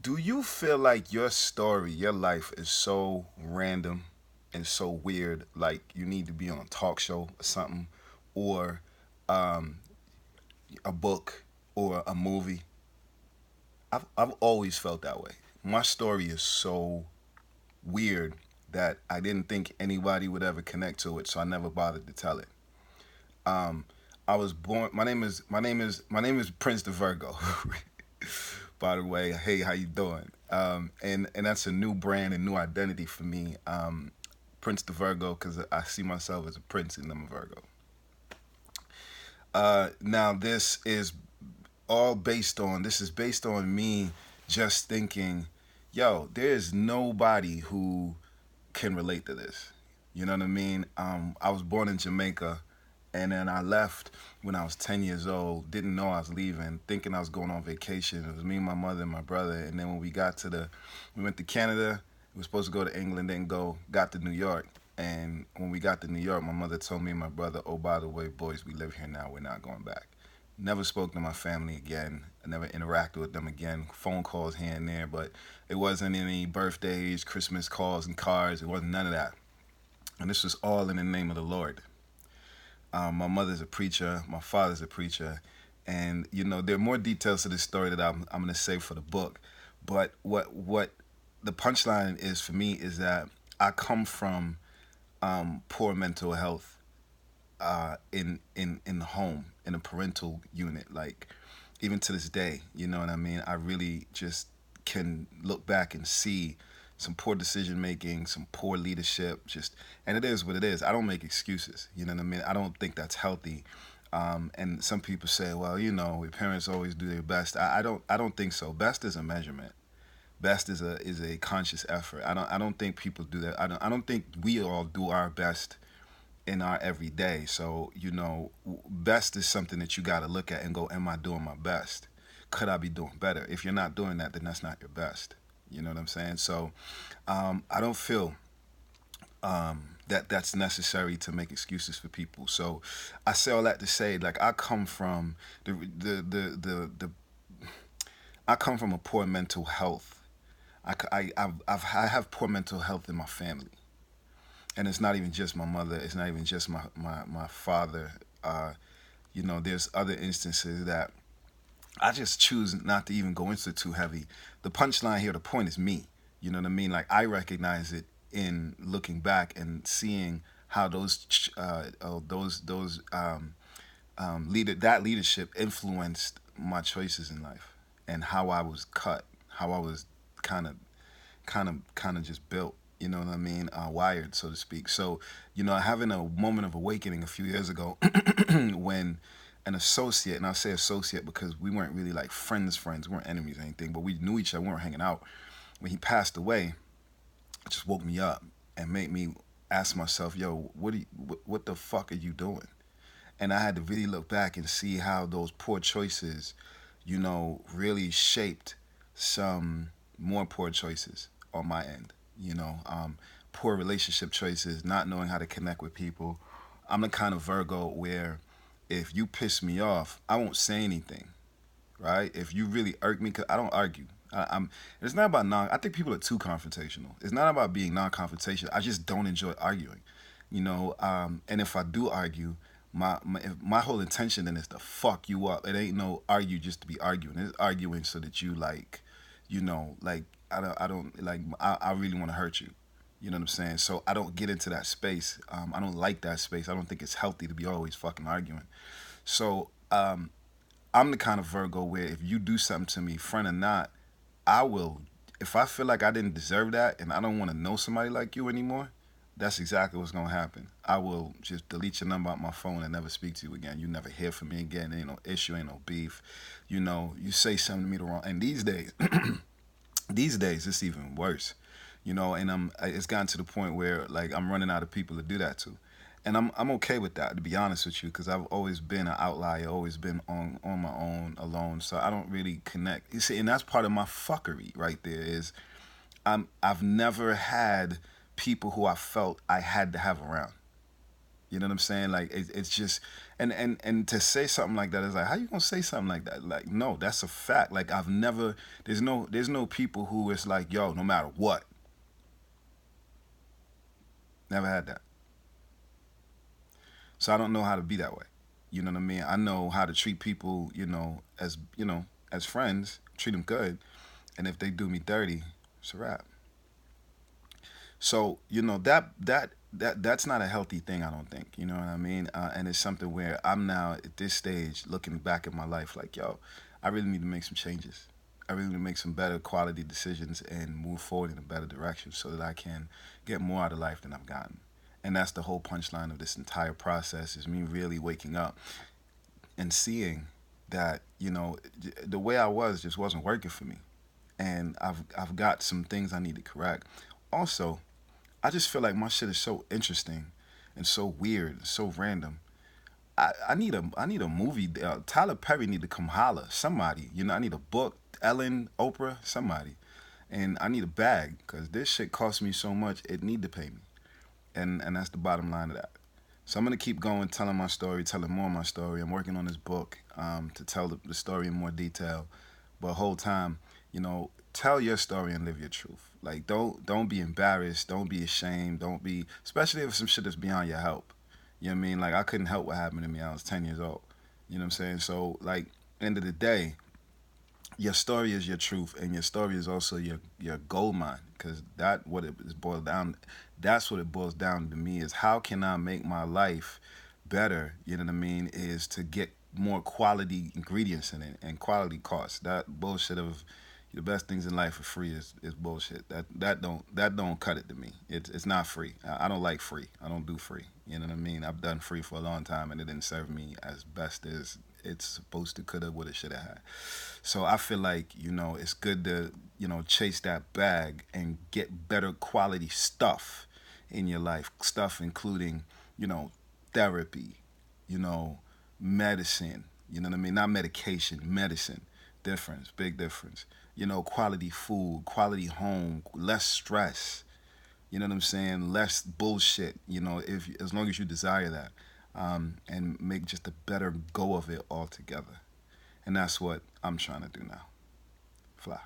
Do you feel like your story, your life is so random and so weird, like you need to be on a talk show or something, or um, a book or a movie? I've always felt that way. My story is so weird that I didn't think anybody would ever connect to it, so I never bothered to tell it. Um, I was born. My name is Prince the Virgo. By the way, hey, how you doing? And that's a new brand and new identity for me. Prince the Virgo, because I see myself as a prince and I'm a Virgo. Now this is based on me just thinking, yo, there's nobody who can relate to this. You know what I mean? I was born in Jamaica, and then I left when I was 10 years old. Didn't know I was leaving, thinking I was going on vacation. It was me, my mother, and my brother. And then when we went to Canada. We were supposed to go to England, didn't go. Got to New York, and when we got to New York, my mother told me and my brother, "Oh, by the way, boys, we live here now. We're not going back." Never spoke to my family again. I never interacted with them again. Phone calls here and there, but it wasn't any birthdays, Christmas calls, and cards. It wasn't none of that. And this was all in the name of the Lord. My mother's a preacher. My father's a preacher. And, there are more details to this story that I'm going to save for the book. But what the punchline is for me is that I come from poor mental health in the home, in a parental unit. Like, even to this day, you know what I mean? I really just can look back and see some poor decision making, some poor leadership, and it is what it is. I don't make excuses, you know what I mean? I don't think that's healthy. And some people say, well, your parents always do their best. I don't think so. Best is a measurement. Best is a conscious effort. I don't think people do that. I don't think we all do our best in our everyday. So, best is something that you got to look at and go, am I doing my best? Could I be doing better? If you're not doing that, then that's not your best. You know what I'm saying? So, I don't feel that that's necessary to make excuses for people. So, I say all that to say, like, I come from the I come from a poor mental health. I have poor mental health in my family, and it's not even just my mother. It's not even just my father. There's other instances that I just choose not to even go into too heavy. The punchline here, the point is me. You know what I mean? Like, I recognize it in looking back and seeing how that leadership influenced my choices in life, and how I was cut, how I was kind of kind of just built. You know what I mean? Wired, so to speak. So, having a moment of awakening a few years ago, when an associate, and I say associate because we weren't really like friends, we weren't enemies or anything, but we knew each other, we weren't hanging out. When he passed away, it just woke me up and made me ask myself, yo, what the fuck are you doing? And I had to really look back and see how those poor choices, really shaped some more poor choices on my end. Poor relationship choices, not knowing how to connect with people. I'm the kind of Virgo where if you piss me off, I won't say anything, right? If you really irk me, cause I don't argue. I'm. It's not about non. I think people are too confrontational. It's not about being non-confrontational. I just don't enjoy arguing, And if I do argue, my whole intention then is to fuck you up. It ain't no argue just to be arguing. It's arguing so that you like I don't like I really want to hurt you. You know what I'm saying? So I don't get into that space. I don't like that space. I don't think it's healthy to be always fucking arguing. So I'm the kind of Virgo where if you do something to me, friend or not, I will. If I feel like I didn't deserve that and I don't want to know somebody like you anymore, that's exactly what's gonna happen. I will just delete your number out my phone and never speak to you again. You never hear from me again. Ain't no issue, ain't no beef. You say something to me the wrong. And these days it's even worse. And it's gotten to the point where like I'm running out of people to do that to. And I'm okay with that, to be honest with you, because I've always been an outlier, always been on my own, alone. So I don't really connect. You see, and that's part of my fuckery right there. Is I've never had people who I felt I had to have around. You know what I'm saying? Like it's just, and to say something like that is like, how you gonna say something like that? Like, no, that's a fact. Like I've never, there's no people who it's like, yo, no matter what, never had that. So I don't know how to be that way. You know what I mean? I know how to treat people, as friends, treat them good, and if they do me dirty, it's a wrap. So that's not a healthy thing. I don't think. You know what I mean? And it's something where I'm now at this stage looking back at my life like, yo, I really need to make some changes. I really need to make some better quality decisions and move forward in a better direction so that I can get more out of life than I've gotten. And that's the whole punchline of this entire process is me really waking up and seeing that the way I was just wasn't working for me, and I've got some things I need to correct. Also, I just feel like my shit is so interesting and so weird, so random. I need a movie. Tyler Perry need to come holler. Somebody, I need a book. Ellen, Oprah, somebody, and I need a bag because this shit costs me so much. It need to pay me, and that's the bottom line of that. So I'm gonna keep going, telling my story, telling more of my story. I'm working on this book to tell the story in more detail. But whole time, tell your story and live your truth. Like don't be embarrassed, don't be ashamed, don't be especially if some shit is beyond your help. You know what I mean? Like I couldn't help what happened to me. I was 10 years old. You know what I'm saying? So like end of the day, your story is your truth, and your story is also your gold mine. Because that what it is boiled down. That's what it boils down to me is how can I make my life better? You know what I mean? Is to get more quality ingredients in it and quality costs. That bullshit of the best things in life are free is bullshit. That don't cut it to me. It's not free. I don't like free. I don't do free. You know what I mean? I've done free for a long time and it didn't serve me as best as it's supposed to, coulda, woulda, shoulda had. So I feel like it's good to chase that bag and get better quality stuff in your life. Stuff including you know therapy, you know medicine. You know what I mean? Not medication, medicine. Difference, big difference. Quality food, quality home, less stress. You know what I'm saying? Less bullshit. If as long as you desire that, and make just a better go of it altogether. And that's what I'm trying to do now. Fly.